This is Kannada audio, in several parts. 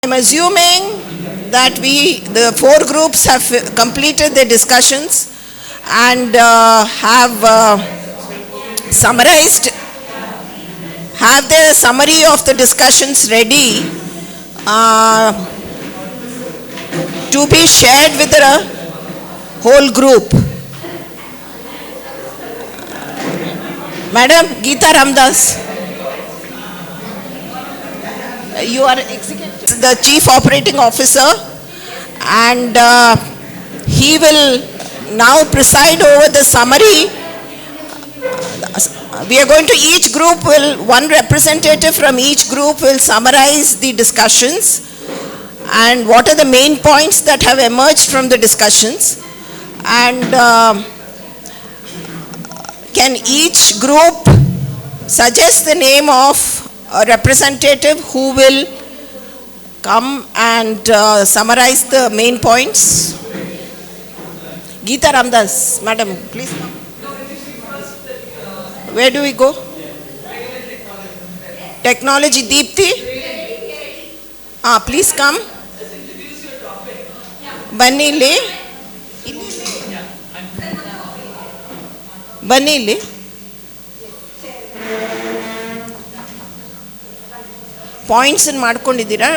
I'm assuming that the four groups have completed their discussions and have summarized, have their summary of the discussions ready to be shared with the whole group. Madam Geeta Ramdas, you are the Chief Operating Officer, and he will now preside over the summary. We are going to, each group will, one representative from each group will summarize the discussions and what are the main points that have emerged from the discussions, and can each group suggest the name of a representative who will come and summarize the main points? Geeta Ramdas, madam, please come. Where do we go? Technology, Deepthi? Please come. Bunny Le? Bunny Le? Points ಮಾಡ್ಕೊಂಡಿದ್ದೀರಾ?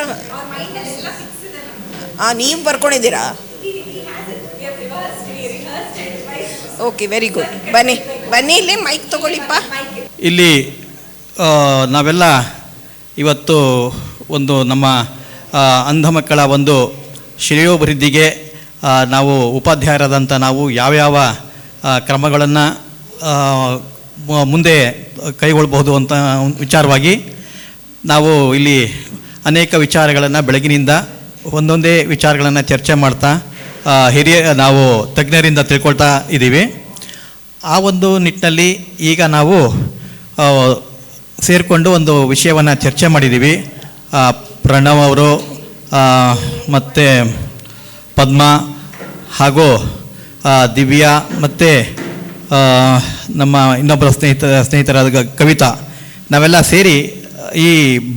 ನೀವು ಬರ್ಕೊಂಡಿದ್ದೀರಾ? Okay, very good. ಬನ್ನಿ ಇಲ್ಲಿ ಮೈಕ್ ತಗೊಳ್ಳಿಪ್ಪ. ಇಲ್ಲಿ ನಾವೆಲ್ಲ ಇವತ್ತು ಒಂದು ನಮ್ಮ ಅಂಧ ಮಕ್ಕಳ ಒಂದು ಶ್ರೇಯೋಭಿವೃದ್ಧಿಗೆ ನಾವು ಉಪಾಧ್ಯಾಯರಾದಂಥ ನಾವು ಯಾವ್ಯಾವ ಕ್ರಮಗಳನ್ನು ಮುಂದೆ ಕೈಗೊಳ್ಳಬಹುದು ಅಂತ ವಿಚಾರವಾಗಿ ನಾವು ಇಲ್ಲಿ ಅನೇಕ ವಿಚಾರಗಳನ್ನು ಬೆಳಗಿನಿಂದ ಒಂದೊಂದೇ ವಿಚಾರಗಳನ್ನು ಚರ್ಚೆ ಮಾಡ್ತಾ ನಾವು ತಜ್ಞರಿಂದ ತಿಳ್ಕೊಳ್ತಾ ಇದ್ದೀವಿ. ಆ ಒಂದು ನಿಟ್ಟಿನಲ್ಲಿ ಈಗ ನಾವು ಸೇರಿಕೊಂಡು ಒಂದು ವಿಷಯವನ್ನು ಚರ್ಚೆ ಮಾಡಿದ್ದೀವಿ. ಪ್ರಣವ್ ಅವರು ಮತ್ತು ಪದ್ಮಾ ಹಾಗೂ ದಿವ್ಯಾ ಮತ್ತು ನಮ್ಮ ಇನ್ನೊಬ್ಬರ ಸ್ನೇಹಿತರಾದ ಕವಿತಾ, ನಾವೆಲ್ಲ ಸೇರಿ ಈ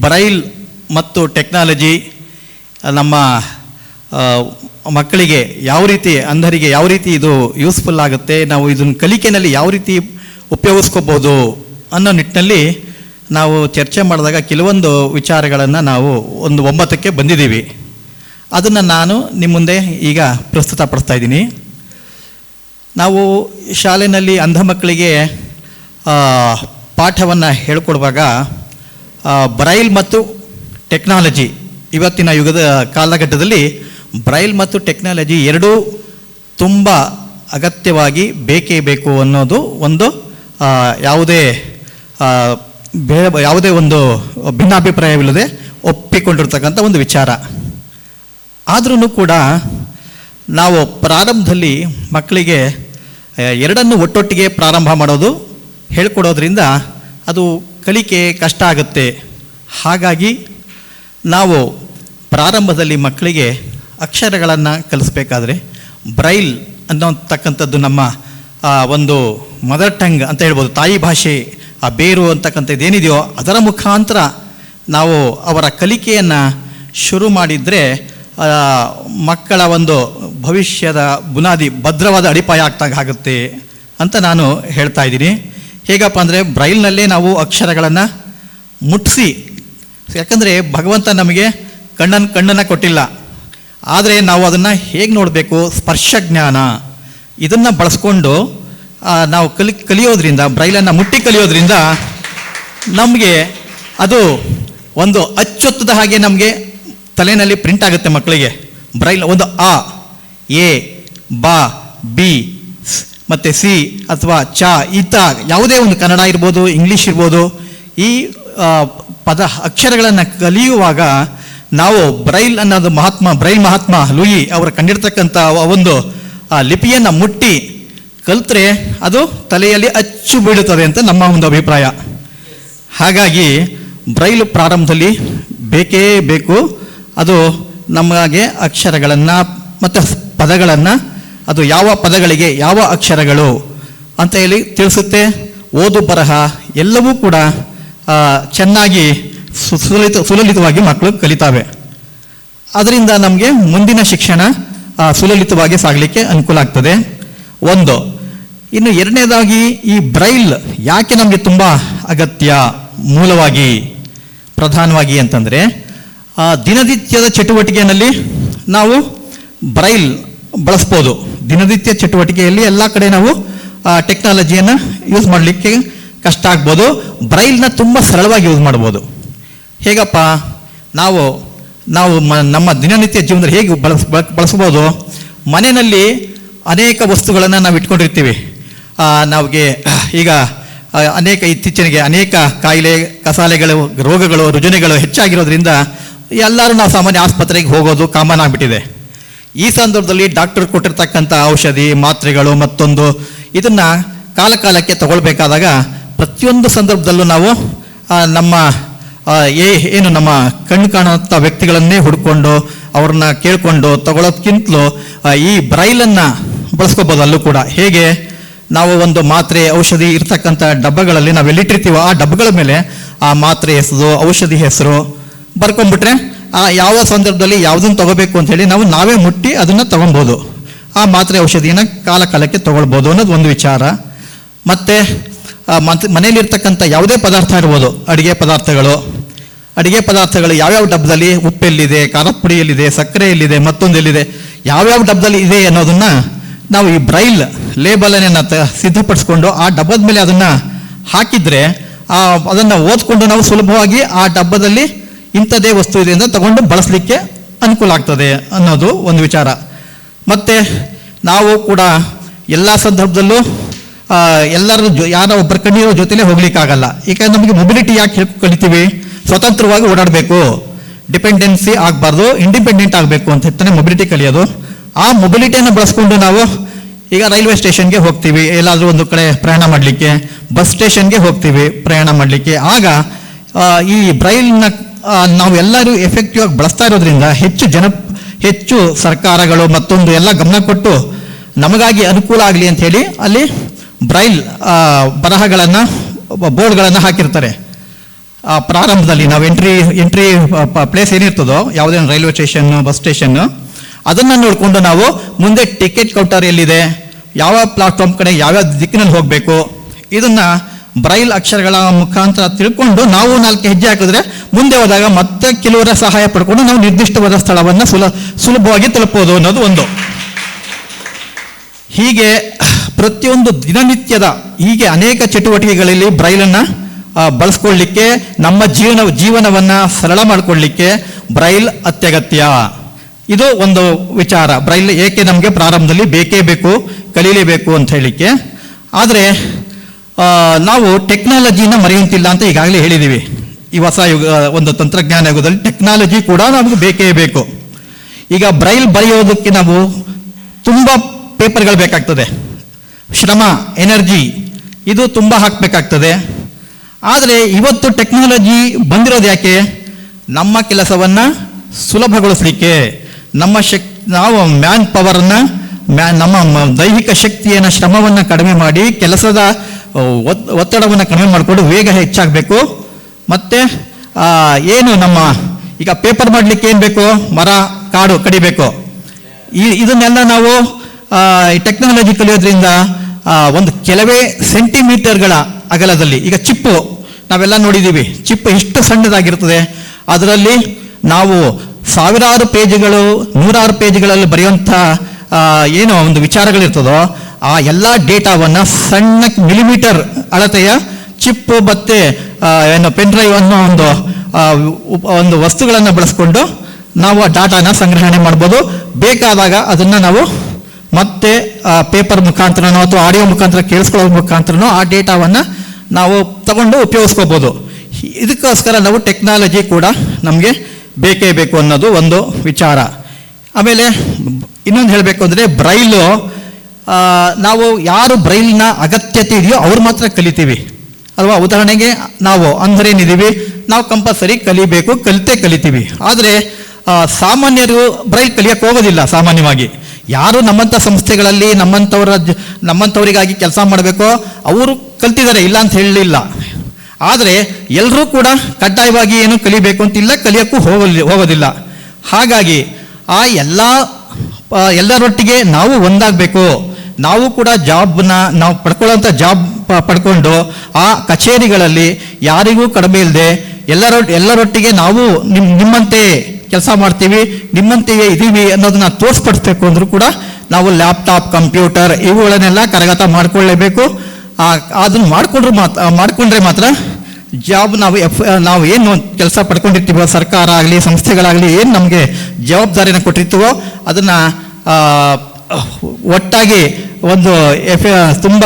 ಬ್ರೈಲ್ ಮತ್ತು ಟೆಕ್ನಾಲಜಿ ನಮ್ಮ ಮಕ್ಕಳಿಗೆ ಯಾವ ರೀತಿ, ಅಂಧರಿಗೆ ಯಾವ ರೀತಿ ಇದು ಯೂಸ್ಫುಲ್ ಆಗುತ್ತೆ, ನಾವು ಇದನ್ನು ಕಲಿಕೆಯಲ್ಲಿ ಯಾವ ರೀತಿ ಉಪಯೋಗಿಸ್ಕೋಬೋದು ಅನ್ನೋ ನಿಟ್ಟಿನಲ್ಲಿ ನಾವು ಚರ್ಚೆ ಮಾಡಿದಾಗ ಕೆಲವೊಂದು ವಿಚಾರಗಳನ್ನು ನಾವು ಒಂದು 9ಕ್ಕೆ ಬಂದಿದ್ದೀವಿ. ಅದನ್ನು ನಾನು ನಿಮ್ಮ ಮುಂದೆ ಈಗ ಪ್ರಸ್ತುತಪಡಿಸ್ತಾ ಇದ್ದೀನಿ. ನಾವು ಶಾಲೆಯಲ್ಲಿ ಅಂಧ ಮಕ್ಕಳಿಗೆ ಪಾಠವನ್ನು ಹೇಳ್ಕೊಡುವಾಗ ಬ್ರೈಲ್ ಮತ್ತು ಟೆಕ್ನಾಲಜಿ, ಇವತ್ತಿನ ಯುಗದ ಕಾಲಘಟ್ಟದಲ್ಲಿ ಬ್ರೈಲ್ ಮತ್ತು ಟೆಕ್ನಾಲಜಿ ಎರಡೂ ತುಂಬ ಅಗತ್ಯವಾಗಿ ಬೇಕೇ ಬೇಕು ಅನ್ನೋದು ಒಂದು ಯಾವುದೇ ಒಂದು ಭಿನ್ನಾಭಿಪ್ರಾಯವಿಲ್ಲದೆ ಒಪ್ಪಿಕೊಂಡಿರ್ತಕ್ಕಂಥ ಒಂದು ವಿಚಾರ. ಆದ್ರೂ ಕೂಡ ನಾವು ಪ್ರಾರಂಭದಲ್ಲಿ ಮಕ್ಕಳಿಗೆ ಎರಡನ್ನು ಒಟ್ಟೊಟ್ಟಿಗೆ ಪ್ರಾರಂಭ ಮಾಡೋದು, ಹೇಳ್ಕೊಡೋದ್ರಿಂದ ಅದು ಕಲಿಕೆ ಕಷ್ಟ ಆಗುತ್ತೆ. ಹಾಗಾಗಿ ನಾವು ಪ್ರಾರಂಭದಲ್ಲಿ ಮಕ್ಕಳಿಗೆ ಅಕ್ಷರಗಳನ್ನು ಕಲಿಸ್ಬೇಕಾದ್ರೆ ಬ್ರೈಲ್ ಅನ್ನೋತಕ್ಕಂಥದ್ದು ನಮ್ಮ ಒಂದು ಮದರ್ ಟಂಗ್ ಅಂತ ಹೇಳ್ಬೋದು, ತಾಯಿ ಭಾಷೆ, ಆ ಬೇರು ಅಂತಕ್ಕಂಥದ್ದು ಏನಿದೆಯೋ ಅದರ ಮುಖಾಂತರ ನಾವು ಅವರ ಕಲಿಕೆಯನ್ನು ಶುರು ಮಾಡಿದರೆ ಮಕ್ಕಳ ಒಂದು ಭವಿಷ್ಯದ ಬುನಾದಿ, ಭದ್ರವಾದ ಅಡಿಪಾಯ ಆಗುತ್ತೆ ಅಂತ ನಾನು ಹೇಳ್ತಾ ಇದ್ದೀನಿ. ಹೇಗಪ್ಪ ಅಂದರೆ ಬ್ರೈಲ್ನಲ್ಲೇ ನಾವು ಅಕ್ಷರಗಳನ್ನು ಮುಟ್ಟಿಸಿ, ಯಾಕಂದರೆ ಭಗವಂತ ನಮಗೆ ಕಣ್ಣನ್ನು ಕೊಟ್ಟಿಲ್ಲ, ಆದರೆ ನಾವು ಅದನ್ನು ಹೇಗೆ ನೋಡಬೇಕು, ಸ್ಪರ್ಶ ಜ್ಞಾನ, ಇದನ್ನು ಬಳಸ್ಕೊಂಡು ನಾವು ಕಲಿಯೋದ್ರಿಂದ, ಬ್ರೈಲನ್ನು ಮುಟ್ಟಿ ಕಲಿಯೋದ್ರಿಂದ ನಮಗೆ ಅದು ಒಂದು ಅಚ್ಚೊತ್ತದ ಹಾಗೆ ನಮಗೆ ತಲೆಯಲ್ಲಿ ಪ್ರಿಂಟ್ ಆಗುತ್ತೆ. ಮಕ್ಕಳಿಗೆ ಬ್ರೈಲ್ ಒಂದು ಅ, ಎ, ಬ, ಬಿ ಮತ್ತು ಸಿ ಅಥವಾ ಚ, ಈತ, ಯಾವುದೇ ಒಂದು ಕನ್ನಡ ಇರ್ಬೋದು, ಇಂಗ್ಲೀಷ್ ಇರ್ಬೋದು, ಈ ಅಕ್ಷರಗಳನ್ನು ಕಲಿಯುವಾಗ ನಾವು ಬ್ರೈಲ್ ಅನ್ನೋದು ಬ್ರೈಲ್ ಮಹಾತ್ಮ ಲೂಯಿ ಅವರು ಕಂಡಿರ್ತಕ್ಕಂಥ ಒಂದು ಲಿಪಿಯನ್ನು ಮುಟ್ಟಿ ಕಲಿತ್ರೆ ಅದು ತಲೆಯಲ್ಲಿ ಅಚ್ಚು ಬೀಳುತ್ತದೆ ಅಂತ ನಮ್ಮ ಒಂದು ಅಭಿಪ್ರಾಯ. ಹಾಗಾಗಿ ಬ್ರೈಲ್ ಪ್ರಾರಂಭದಲ್ಲಿ ಬೇಕೇ ಬೇಕು. ಅದು ನಮಗೆ ಅಕ್ಷರಗಳನ್ನು ಮತ್ತು ಪದಗಳನ್ನು, ಅದು ಯಾವ ಪದಗಳಿಗೆ ಯಾವ ಅಕ್ಷರಗಳು ಅಂತ ಹೇಳಿ ತಿಳಿಸುತ್ತೆ. ಓದು ಬರಹ ಎಲ್ಲವೂ ಕೂಡ ಚೆನ್ನಾಗಿ ಸುಲಲಿತವಾಗಿ ಮಕ್ಕಳು ಕಲಿತಾವೆ. ಅದರಿಂದ ನಮಗೆ ಮುಂದಿನ ಶಿಕ್ಷಣ ಸುಲಲಿತವಾಗಿ ಸಾಗಲಿಕ್ಕೆ ಅನುಕೂಲ ಆಗ್ತದೆ. ಒಂದು. ಇನ್ನು ಎರಡನೇದಾಗಿ ಈ ಬ್ರೈಲ್ ಯಾಕೆ ನಮಗೆ ತುಂಬ ಅಗತ್ಯ, ಮೂಲವಾಗಿ ಪ್ರಧಾನವಾಗಿ ಅಂತಂದರೆ, ದಿನನಿತ್ಯದ ಚಟುವಟಿಕೆಯಲ್ಲಿ ನಾವು ಬ್ರೈಲ್ ಬಳಸ್ಬೋದು. ದಿನನಿತ್ಯ ಚಟುವಟಿಕೆಯಲ್ಲಿ ಎಲ್ಲ ಕಡೆ ನಾವು ಟೆಕ್ನಾಲಜಿಯನ್ನು ಯೂಸ್ ಮಾಡಲಿಕ್ಕೆ ಕಷ್ಟ ಆಗ್ಬೋದು. ಬ್ರೈಲ್ನ ತುಂಬ ಸರಳವಾಗಿ ಯೂಸ್ ಮಾಡ್ಬೋದು. ಹೇಗಪ್ಪ ನಾವು ನಮ್ಮ ದಿನನಿತ್ಯ ಜೀವನದಲ್ಲಿ ಹೇಗೆ ಬಳಸ್ಬೋದು? ಮನೆಯಲ್ಲಿ ಅನೇಕ ವಸ್ತುಗಳನ್ನು ನಾವು ಇಟ್ಕೊಂಡಿರ್ತೀವಿ. ನಮಗೆ ಈಗ ಇತ್ತೀಚೆಗೆ ಅನೇಕ ಕಾಯಿಲೆ, ಕಸಾಲೆಗಳು, ರೋಗಗಳು, ರುಜಿನಗಳು ಹೆಚ್ಚಾಗಿರೋದ್ರಿಂದ ಎಲ್ಲರೂ ನಾವು ಸಾಮಾನ್ಯ ಆಸ್ಪತ್ರೆಗೆ ಹೋಗೋದು ಕಾಮನ್ ಆಗಿಬಿಟ್ಟಿದೆ. ಈ ಸಂದರ್ಭದಲ್ಲಿ ಡಾಕ್ಟರ್ ಕೊಟ್ಟಿರ್ತಕ್ಕಂಥ ಔಷಧಿ, ಮಾತ್ರೆಗಳು, ಮತ್ತೊಂದು ಇದನ್ನು ಕಾಲಕ್ಕೆ ತಗೊಳ್ಬೇಕಾದಾಗ ಪ್ರತಿಯೊಂದು ಸಂದರ್ಭದಲ್ಲೂ ನಾವು ನಮ್ಮ ನಮ್ಮ ಕಣ್ಣು ಕಾಣುವಂಥ ವ್ಯಕ್ತಿಗಳನ್ನೇ ಹುಡ್ಕೊಂಡು ಅವ್ರನ್ನ ಕೇಳಿಕೊಂಡು ತಗೊಳ್ಳೋದಕ್ಕಿಂತಲೂ ಈ ಬ್ರೈಲನ್ನು ಬಳಸ್ಕೋಬೋದು. ಅಲ್ಲೂ ಕೂಡ ಹೇಗೆ ನಾವು ಒಂದು ಮಾತ್ರೆ, ಔಷಧಿ ಇರ್ತಕ್ಕಂಥ ಡಬ್ಬಗಳಲ್ಲಿ ನಾವು ಎಲ್ಲಿಟ್ಟಿರ್ತೀವೋ ಆ ಡಬ್ಬಗಳ ಮೇಲೆ ಆ ಮಾತ್ರೆ ಹೆಸರು, ಔಷಧಿ ಹೆಸರು ಬರ್ಕೊಂಡ್ಬಿಟ್ರೆ ಯಾವ ಸಂದರ್ಭದಲ್ಲಿ ಯಾವುದನ್ನು ತಗೋಬೇಕು ಅಂತ ಹೇಳಿ ನಾವೇ ಮುಟ್ಟಿ ಅದನ್ನು ತಗೊಬೋದು. ಆ ಮಾತ್ರೆ ಔಷಧಿನ ಕಾಲಕ್ಕೆ ತಗೊಳ್ಬೋದು ಅನ್ನೋದು ಒಂದು ವಿಚಾರ. ಮತ್ತು ಮನೆಯಲ್ಲಿರ್ತಕ್ಕಂಥ ಯಾವುದೇ ಪದಾರ್ಥ ಇರ್ಬೋದು, ಅಡುಗೆ ಪದಾರ್ಥಗಳು ಯಾವ್ಯಾವ ಡಬ್ಬದಲ್ಲಿ ಉಪ್ಪೆಲ್ಲಿದೆ, ಖಾರದ ಪುಡಿ ಎಲ್ಲಿದೆ, ಸಕ್ಕರೆ ಎಲ್ಲಿದೆ, ಮತ್ತೊಂದು ಎಲ್ಲಿದೆ, ಯಾವ್ಯಾವ ಡಬ್ಬದಲ್ಲಿ ಇದೆ ಅನ್ನೋದನ್ನು ನಾವು ಈ ಬ್ರೈಲ್ ಲೇಬಲನ್ನು ಸಿದ್ಧಪಡಿಸ್ಕೊಂಡು ಆ ಡಬ್ಬದ ಮೇಲೆ ಅದನ್ನು ಹಾಕಿದರೆ ಅದನ್ನು ಓದ್ಕೊಂಡು ನಾವು ಸುಲಭವಾಗಿ ಆ ಡಬ್ಬದಲ್ಲಿ ಇಂಥದ್ದೇ ವಸ್ತು ಇದೆ ಅಂತ ತಗೊಂಡು ಬಳಸಲಿಕ್ಕೆ ಅನುಕೂಲ ಆಗ್ತದೆ ಅನ್ನೋದು ಒಂದು ವಿಚಾರ. ಮತ್ತು ನಾವು ಕೂಡ ಎಲ್ಲ ಸಂದರ್ಭದಲ್ಲೂ ಎಲ್ಲರೂ ಯಾರೋ ಒಬ್ಬರ ಕಣ್ಣಿರೋ ಜೊತೆಲೇ ಹೋಗ್ಲಿಕ್ಕಾಗಲ್ಲ. ಈಗ ನಮಗೆ ಮೊಬಿಲಿಟಿ ಯಾಕೆ ಕಲಿತೀವಿ? ಸ್ವತಂತ್ರವಾಗಿ ಓಡಾಡಬೇಕು, ಡಿಪೆಂಡೆನ್ಸಿ ಆಗಬಾರ್ದು, ಇಂಡಿಪೆಂಡೆಂಟ್ ಆಗಬೇಕು ಅಂತ ಹೇಳ್ತಾನೆ ಮೊಬಿಲಿಟಿ ಕಲಿಯೋದು. ಆ ಮೊಬಿಲಿಟಿಯನ್ನು ಬಳಸ್ಕೊಂಡು ನಾವು ಈಗ ರೈಲ್ವೆ ಸ್ಟೇಷನ್ಗೆ ಹೋಗ್ತೀವಿ, ಎಲ್ಲಾದರೂ ಒಂದು ಕಡೆ ಪ್ರಯಾಣ ಮಾಡಲಿಕ್ಕೆ, ಬಸ್ ಸ್ಟೇಷನ್ಗೆ ಹೋಗ್ತೀವಿ ಪ್ರಯಾಣ ಮಾಡಲಿಕ್ಕೆ. ಆಗ ಈ ಬ್ರೈಲ್ನ ನಾವು ಎಲ್ಲರೂ ಎಫೆಕ್ಟಿವ್ ಆಗಿ ಬಳಸ್ತಾ ಇರೋದ್ರಿಂದ ಹೆಚ್ಚು ಸರ್ಕಾರಗಳು ಮತ್ತೊಂದು ಎಲ್ಲ ಗಮನ ಕೊಟ್ಟು ನಮಗಾಗಿ ಅನುಕೂಲ ಆಗಲಿ ಅಂತ ಹೇಳಿ ಅಲ್ಲಿ ಬ್ರೈಲ್ ಬರಹಗಳನ್ನು, ಬೋರ್ಡ್ಗಳನ್ನು ಹಾಕಿರ್ತಾರೆ. ಪ್ರಾರಂಭದಲ್ಲಿ ನಾವು ಎಂಟ್ರಿ ಪ್ಲೇಸ್ ಏನಿರ್ತದೋ ಯಾವುದೇ ರೈಲ್ವೆ ಸ್ಟೇಷನ್ನು, ಬಸ್ ಸ್ಟೇಷನ್ನು, ಅದನ್ನು ನೋಡಿಕೊಂಡು ನಾವು ಮುಂದೆ ಟಿಕೆಟ್ ಕೌಂಟರ್ ಎಲ್ಲಿದೆ, ಯಾವ ಪ್ಲಾಟ್ಫಾರ್ಮ್ ಕಡೆ ಯಾವ್ಯಾವ ದಿಕ್ಕಿನಲ್ಲಿ ಹೋಗಬೇಕು, ಇದನ್ನು ಬ್ರೈಲ್ ಅಕ್ಷರಗಳ ಮುಖಾಂತರ ತಿಳ್ಕೊಂಡು ನಾವು 4 ಹೆಜ್ಜೆ ಹಾಕಿದ್ರೆ ಮುಂದೆ ಹೋದಾಗ ಮತ್ತೆ ಕೆಲವರ ಸಹಾಯ ಪಡ್ಕೊಂಡು ನಾವು ನಿರ್ದಿಷ್ಟವಾದ ಸ್ಥಳವನ್ನು ಸುಲಭವಾಗಿ ತಲುಪಬಹುದು ಅನ್ನೋದು ಒಂದು. ಹೀಗೆ ಪ್ರತಿಯೊಂದು ದಿನನಿತ್ಯದ ಹೀಗೆ ಅನೇಕ ಚಟುವಟಿಕೆಗಳಲ್ಲಿ ಬ್ರೈಲನ್ನು ಬಳಸ್ಕೊಳ್ಳಿಕ್ಕೆ, ನಮ್ಮ ಜೀವನವನ್ನು ಸರಳ ಮಾಡಿಕೊಳ್ಳಿಕ್ಕೆ ಬ್ರೈಲ್ ಅತ್ಯಗತ್ಯ. ಇದು ಒಂದು ವಿಚಾರ. ಬ್ರೈಲ್ ಏಕೆ ನಮಗೆ ಪ್ರಾರಂಭದಲ್ಲಿ ಬೇಕೇ ಬೇಕು, ಕಲೀಲೇಬೇಕು ಅಂತ ಹೇಳಲಿಕ್ಕೆ. ಆದರೆ ನಾವು ಟೆಕ್ನಾಲಜಿನ ಮರೆಯುವಂತಿಲ್ಲ ಅಂತ ಈಗಾಗಲೇ ಹೇಳಿದ್ದೀವಿ. ಈ ಹೊಸ ಒಂದು ತಂತ್ರಜ್ಞಾನ ಯುಗದಲ್ಲಿ ಟೆಕ್ನಾಲಜಿ ಕೂಡ ನಮಗೆ ಬೇಕೇ ಬೇಕು. ಈಗ ಬ್ರೈಲ್ ಬರೆಯೋದಕ್ಕೆ ನಾವು ತುಂಬ ಪೇಪರ್ಗಳು ಬೇಕಾಗ್ತದೆ, ಶ್ರಮ, ಎನರ್ಜಿ ಇದು ತುಂಬ ಹಾಕಬೇಕಾಗ್ತದೆ. ಆದರೆ ಇವತ್ತು ಟೆಕ್ನಾಲಜಿ ಬಂದಿರೋದು ಯಾಕೆ? ನಮ್ಮ ಕೆಲಸವನ್ನು ಸುಲಭಗೊಳಿಸಲಿಕ್ಕೆ, ನಾವು ಮ್ಯಾನ್ ಪವರನ್ನು, ನಮ್ಮ ದೈಹಿಕ ಶಕ್ತಿಯನ್ನು, ಶ್ರಮವನ್ನು ಕಡಿಮೆ ಮಾಡಿ ಕೆಲಸದ ಒತ್ತಡವನ್ನು ಕಡಿಮೆ ಮಾಡಿಕೊಂಡು ವೇಗ ಹೆಚ್ಚಾಗಬೇಕು. ಮತ್ತು ಏನು ನಮ್ಮ ಈಗ ಪೇಪರ್ ಮಾಡಲಿಕ್ಕೆ ಏನು ಬೇಕು? ಮರ, ಕಾಡು ಕಡಿಬೇಕು. ಇದನ್ನೆಲ್ಲ ನಾವು ಈ ಟೆಕ್ನಾಲಜಿ ಕಲಿಯೋದ್ರಿಂದ ಒಂದು ಕೆಲವೇ ಸೆಂಟಿಮೀಟರ್ಗಳ ಅಗಲದಲ್ಲಿ, ಈಗ ಚಿಪ್ಪು ನಾವೆಲ್ಲ ನೋಡಿದ್ದೀವಿ, ಚಿಪ್ಪು ಎಷ್ಟು ಸಣ್ಣದಾಗಿರ್ತದೆ. ಅದರಲ್ಲಿ ನಾವು ಸಾವಿರಾರು ಪೇಜ್ಗಳು, 100 ಪೇಜ್ಗಳಲ್ಲಿ ಬರೆಯುವಂಥ ಏನೋ ಒಂದು ವಿಚಾರಗಳಿರ್ತದೋ ಆ ಎಲ್ಲ ಡೇಟಾವನ್ನು ಸಣ್ಣ ಮಿಲಿಮೀಟರ್ ಅಳತೆಯ ಚಿಪ್ಪು ಮತ್ತು ಏನು ಪೆನ್ ಡ್ರೈವ್ ಅನ್ನೋ ಒಂದು ವಸ್ತುಗಳನ್ನು ಬಳಸ್ಕೊಂಡು ನಾವು ಆ ಡಾಟಾನ ಸಂಗ್ರಹಣೆ ಮಾಡ್ಬೋದು. ಬೇಕಾದಾಗ ಅದನ್ನು ನಾವು ಮತ್ತೆ ಪೇಪರ್ ಮುಖಾಂತರನೋ ಅಥವಾ ಆಡಿಯೋ ಮುಖಾಂತರ ಕೇಳಿಸ್ಕೊಳ್ಳೋ ಮುಖಾಂತರನೋ ಆ ಡೇಟಾವನ್ನು ನಾವು ತಗೊಂಡು ಉಪಯೋಗಿಸ್ಕೋಬೋದು. ಇದಕ್ಕೋಸ್ಕರ ನಾವು ಟೆಕ್ನಾಲಜಿ ಕೂಡ ನಮಗೆ ಬೇಕೇ ಬೇಕು ಅನ್ನೋದು ಒಂದು ವಿಚಾರ. ಆಮೇಲೆ ಇನ್ನೊಂದು ಹೇಳಬೇಕು ಅಂದರೆ ಬ್ರೈಲು ನಾವು ಯಾರು ಬ್ರೈಲ್ನ ಅಗತ್ಯತೆ ಇದೆಯೋ ಅವ್ರು ಮಾತ್ರ ಕಲಿತೀವಿ ಅಲ್ವಾ? ಉದಾಹರಣೆಗೆ ನಾವು ಅಂಧರೇನಿದ್ದೀವಿ, ನಾವು ಕಂಪಲ್ಸರಿ ಕಲಿಬೇಕು, ಕಲಿತೀವಿ. ಆದರೆ ಸಾಮಾನ್ಯರು ಬ್ರೈಲ್ ಕಲಿಯೋಕ್ಕೆ ಹೋಗೋದಿಲ್ಲ. ಸಾಮಾನ್ಯವಾಗಿ ಯಾರು ನಮ್ಮಂಥ ಸಂಸ್ಥೆಗಳಲ್ಲಿ ನಮ್ಮಂಥವರಿಗಾಗಿ ಕೆಲಸ ಮಾಡಬೇಕೋ ಅವರು ಕಲ್ತಿದ್ದಾರೆ, ಇಲ್ಲ ಅಂತ ಹೇಳಲಿಲ್ಲ. ಆದರೆ ಎಲ್ಲರೂ ಕೂಡ ಕಡ್ಡಾಯವಾಗಿ ಏನು ಕಲಿಬೇಕು ಅಂತಿಲ್ಲ, ಕಲಿಯೋಕ್ಕೂ ಹೋಗೋದಿಲ್ಲ. ಹಾಗಾಗಿ ಆ ಎಲ್ಲರೊಟ್ಟಿಗೆ ನಾವು ಒಂದಾಗಬೇಕು. ನಾವು ಕೂಡ ಜಾಬ್ನ ನಾವು ಪಡ್ಕೊಳ್ಳೋಂಥ ಜಾಬ್ ಪಡ್ಕೊಂಡು ಆ ಕಚೇರಿಗಳಲ್ಲಿ ಯಾರಿಗೂ ಕಡಿಮೆ ಇಲ್ಲದೆ ಎಲ್ಲರೊಟ್ಟಿಗೆ ನಾವು ನಿಮ್ಮಂತೆ ಕೆಲಸ ಮಾಡ್ತೀವಿ, ನಿಮ್ಮಂತೆಯೇ ಇದ್ದೀವಿ ಅನ್ನೋದನ್ನ ತೋರಿಸ್ಪಡಿಸ್ಬೇಕು ಅಂದರೂ ಕೂಡ ನಾವು ಲ್ಯಾಪ್ಟಾಪ್, ಕಂಪ್ಯೂಟರ್ ಇವುಗಳನ್ನೆಲ್ಲ ಕರಗತ ಮಾಡಿಕೊಳ್ಳೇಬೇಕು. ಅದನ್ನು ಮಾಡಿಕೊಂಡ್ರೆ ಮಾತ್ರ ಜಾಬ್ ನಾವು ಏನು ಕೆಲಸ ಪಡ್ಕೊಂಡಿರ್ತೀವೋ, ಸರ್ಕಾರ ಆಗಲಿ ಸಂಸ್ಥೆಗಳಾಗಲಿ ಏನು ನಮಗೆ ಜವಾಬ್ದಾರಿನ ಕೊಟ್ಟಿರ್ತೀವೋ ಅದನ್ನು ಒಟ್ಟಾಗಿ ಒಂದು ತುಂಬ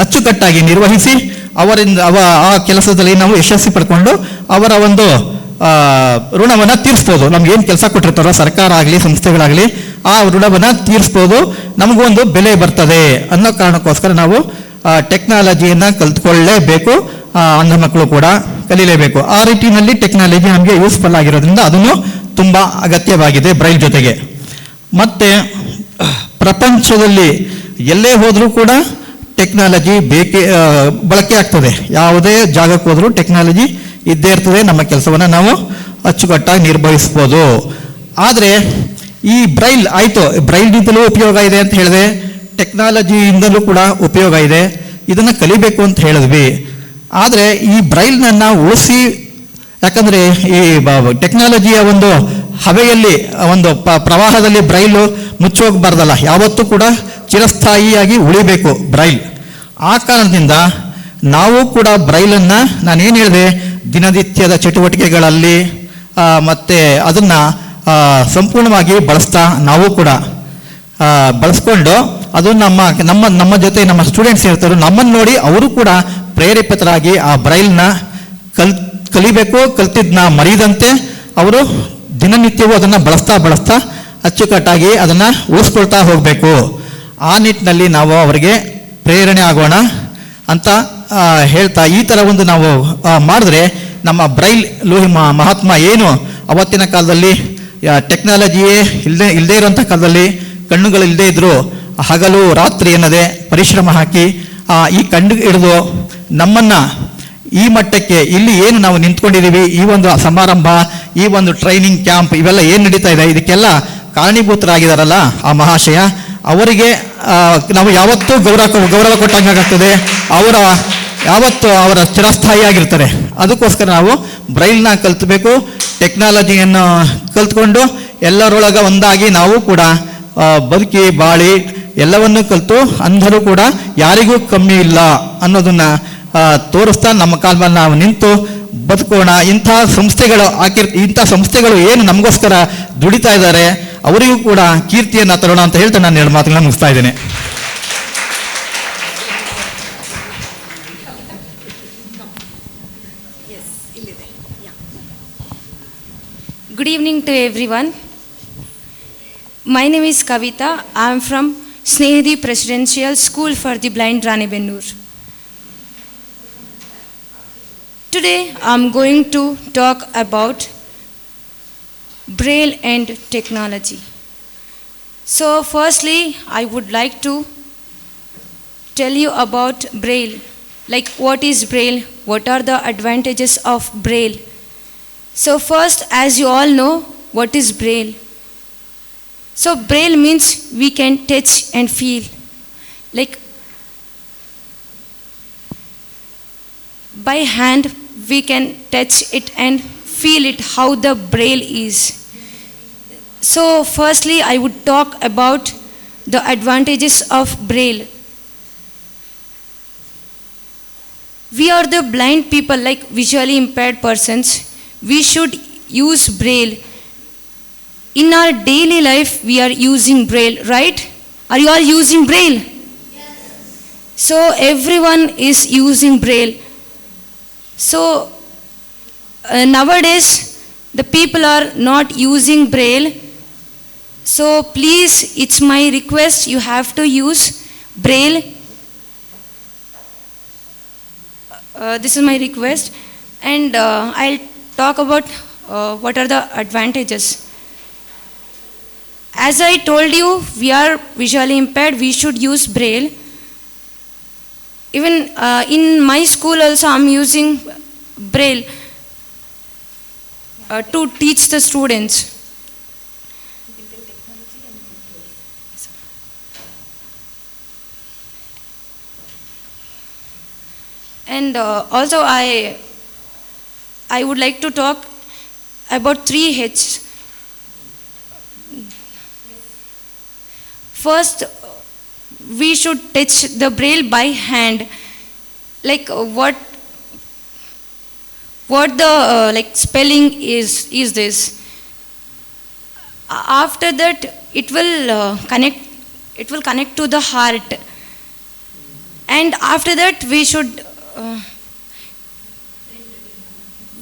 ಅಚ್ಚುಕಟ್ಟಾಗಿ ನಿರ್ವಹಿಸಿ ಆ ಕೆಲಸದಲ್ಲಿ ನಾವು ಯಶಸ್ವಿ ಪಡ್ಕೊಂಡು ಅವರ ಒಂದು ಋಣವನ್ನು ತೀರಿಸ್ಬೋದು. ನಮ್ಗೆ ಏನು ಕೆಲಸ ಕೊಟ್ಟಿರ್ತಾರೋ ಸರ್ಕಾರ ಆಗಲಿ ಸಂಸ್ಥೆಗಳಾಗಲಿ ಆ ಋಣವನ್ನು ತೀರಿಸ್ಬೋದು, ನಮಗೂ ಒಂದು ಬೆಲೆ ಬರ್ತದೆ ಅನ್ನೋ ಕಾರಣಕ್ಕೋಸ್ಕರ ನಾವು ಟೆಕ್ನಾಲಜಿಯನ್ನು ಕಲ್ತ್ಕೊಳ್ಳೇಬೇಕು. ಅಂಧ ಮಕ್ಕಳು ಕೂಡ ಕಲೀಲೇಬೇಕು. ಆ ರೀತಿಯಲ್ಲಿ ಟೆಕ್ನಾಲಜಿ ನಮಗೆ ಯೂಸ್ಫುಲ್ ಆಗಿರೋದ್ರಿಂದ ಅದನ್ನು ತುಂಬ ಅಗತ್ಯವಾಗಿದೆ ಬ್ರೈಲ್ ಜೊತೆಗೆ. ಮತ್ತು ಪ್ರಪಂಚದಲ್ಲಿ ಎಲ್ಲೇ ಹೋದರೂ ಕೂಡ ಟೆಕ್ನಾಲಜಿ ಬಳಕೆ ಆಗ್ತದೆ. ಯಾವುದೇ ಜಾಗಕ್ಕೆ ಹೋದರೂ ಟೆಕ್ನಾಲಜಿ ಇದ್ದೇ ಇರ್ತದೆ. ನಮ್ಮ ಕೆಲಸವನ್ನು ನಾವು ಅಚ್ಚುಕಟ್ಟಾಗಿ ನಿರ್ವಹಿಸ್ಬೋದು. ಆದರೆ ಈ ಬ್ರೈಲ್ ಆಯಿತು, ಬ್ರೈಲ್ನಿಂದಲೂ ಉಪಯೋಗ ಇದೆ ಅಂತ ಹೇಳಿದೆ, ಟೆಕ್ನಾಲಜಿಯಿಂದಲೂ ಕೂಡ ಉಪಯೋಗ ಇದೆ, ಇದನ್ನು ಕಲಿಬೇಕು ಅಂತ ಹೇಳಿದ್ವಿ. ಆದರೆ ಈ ಬ್ರೈಲ್ನನ್ನು ಉಳಿಸಿ, ಯಾಕಂದರೆ ಈ ಟೆಕ್ನಾಲಜಿಯ ಒಂದು ಹವೆಯಲ್ಲಿ ಒಂದು ಪ್ರವಾಹದಲ್ಲಿ ಬ್ರೈಲು ಮುಚ್ಚೋಗಬಾರ್ದಲ್ಲ, ಯಾವತ್ತೂ ಕೂಡ ಚಿರಸ್ಥಾಯಿಯಾಗಿ ಉಳಿಬೇಕು ಬ್ರೈಲ್. ಆ ಕಾರಣದಿಂದ ನಾವು ಕೂಡ ಬ್ರೈಲನ್ನು ನಾನೇನು ಹೇಳಿದೆ ದಿನನಿತ್ಯದ ಚಟುವಟಿಕೆಗಳಲ್ಲಿ ಮತ್ತು ಅದನ್ನು ಸಂಪೂರ್ಣವಾಗಿ ಬಳಸ್ತಾ ನಾವು ಕೂಡ ಬಳಸ್ಕೊಂಡು ಅದು ನಮ್ಮ ಜೊತೆ ನಮ್ಮ ಸ್ಟೂಡೆಂಟ್ಸ್ ಇರ್ತಾರೆ, ನಮ್ಮನ್ನು ನೋಡಿ ಅವರು ಕೂಡ ಪ್ರೇರೇಪಿತರಾಗಿ ಆ ಬ್ರೈಲ್ನ ಕಲಿಬೇಕು, ಕಲ್ತಿದ್ದನ್ನ ಮರೆಯದಂತೆ ಅವರು ದಿನನಿತ್ಯವೂ ಅದನ್ನು ಬಳಸ್ತಾ ಅಚ್ಚುಕಟ್ಟಾಗಿ ಅದನ್ನು ಉಳಿಸ್ಕೊಳ್ತಾ ಹೋಗಬೇಕು. ಆ ನಿಟ್ಟಿನಲ್ಲಿ ನಾವು ಅವರಿಗೆ ಪ್ರೇರಣೆ ಆಗೋಣ ಅಂತ ಹೇಳ್ತಾ, ಈ ಥರ ಒಂದು ನಾವು ಮಾಡಿದ್ರೆ ನಮ್ಮ ಬ್ರೈಲ್ ಲೋಹಿ ಮಹಾತ್ಮ ಏನು ಅವತ್ತಿನ ಕಾಲದಲ್ಲಿ ಟೆಕ್ನಾಲಜಿಯೇ ಇಲ್ಲದೇ ಇರೋಂಥ ಕಾಲದಲ್ಲಿ ಕಣ್ಣುಗಳು ಇಲ್ಲದೇ ಇದ್ದರು, ಹಗಲು ರಾತ್ರಿ ಎನ್ನದೆ ಪರಿಶ್ರಮ ಹಾಕಿ ಈ ಕಣ್ಣು ಹಿಡಿದು ನಮ್ಮನ್ನು ಈ ಮಟ್ಟಕ್ಕೆ ಇಲ್ಲಿ ಏನು ನಾವು ನಿಂತ್ಕೊಂಡಿದ್ದೀವಿ, ಈ ಒಂದು ಸಮಾರಂಭ, ಈ ಒಂದು ಟ್ರೈನಿಂಗ್ ಕ್ಯಾಂಪ್ ಇವೆಲ್ಲ ಏನು ನಡೀತಾ ಇದೆ, ಇದಕ್ಕೆಲ್ಲ ಕಾರಣೀಭೂತರಾಗಿದ್ದಾರಲ್ಲ ಆ ಮಹಾಶಯ, ಅವರಿಗೆ ನಾವು ಯಾವತ್ತೂ ಗೌರವ ಕೊಟ್ಟಂಗಾಗ್ತದೆ. ಯಾವತ್ತೂ ಅವರ ಚಿರಸ್ಥಾಯಿಯಾಗಿರ್ತಾರೆ. ಅದಕ್ಕೋಸ್ಕರ ನಾವು ಬ್ರೈಲ್ನ ಕಲ್ತ್ಬೇಕು, ಟೆಕ್ನಾಲಜಿಯನ್ನು ಕಲ್ತ್ಕೊಂಡು ಎಲ್ಲರೊಳಗೆ ಒಂದಾಗಿ ನಾವು ಕೂಡ ಬದುಕಿ ಬಾಳಿ ಎಲ್ಲವನ್ನೂ ಕಲಿತು ಅಂಧರು ಕೂಡ ಯಾರಿಗೂ ಕಮ್ಮಿ ಇಲ್ಲ ಅನ್ನೋದನ್ನು ತೋರಿಸ್ತಾ ನಮ್ಮ ಕಾಲ ಮೇಲೆ ನಾವು ನಿಂತು ಬದುಕೋಣ. ಇಂಥ ಸಂಸ್ಥೆಗಳು ಏನು ನಮಗೋಸ್ಕರ ದುಡಿತಾ ಇದ್ದಾರೆ ಅವರಿಗೂ ಕೂಡ ಕೀರ್ತಿಯನ್ನು ತರೋಣ ಅಂತ ಹೇಳ್ತಾ ನಾನು 2 ಮಾತುಗಳನ್ನ ಮುಗಿಸ್ತಾ ಇದ್ದೇನೆ. Good evening to everyone. My name is Kavita. I am from Snehadi Presidential School for the Blind, Ranebennur. Today I am going to talk about Braille and technology. So firstly, I would like to tell you about Braille. Like, what is Braille? What are the advantages of Braille? So first, as you all know, what is Braille? So Braille means we can touch and feel. Like, by hand we can touch it and feel it, how the Braille is. So firstly, I would talk about the advantages of Braille. We are the blind people, like visually impaired persons. We should use Braille. In our daily life, we are using Braille, right? Are you all using Braille? Yes. So everyone is using Braille. So nowadays, the people are not using Braille. So please, it's my request, you have to use Braille. This is my request, and I'll talk about what are the advantages. As I told you, we are visually impaired, we should use Braille. Even in my school also, I'm using Braille to teach the students. And also I would like to talk about 3 H's. First, we should touch the braille by hand. Like what the like spelling is this. After that, it will connect to the heart. And after that, we should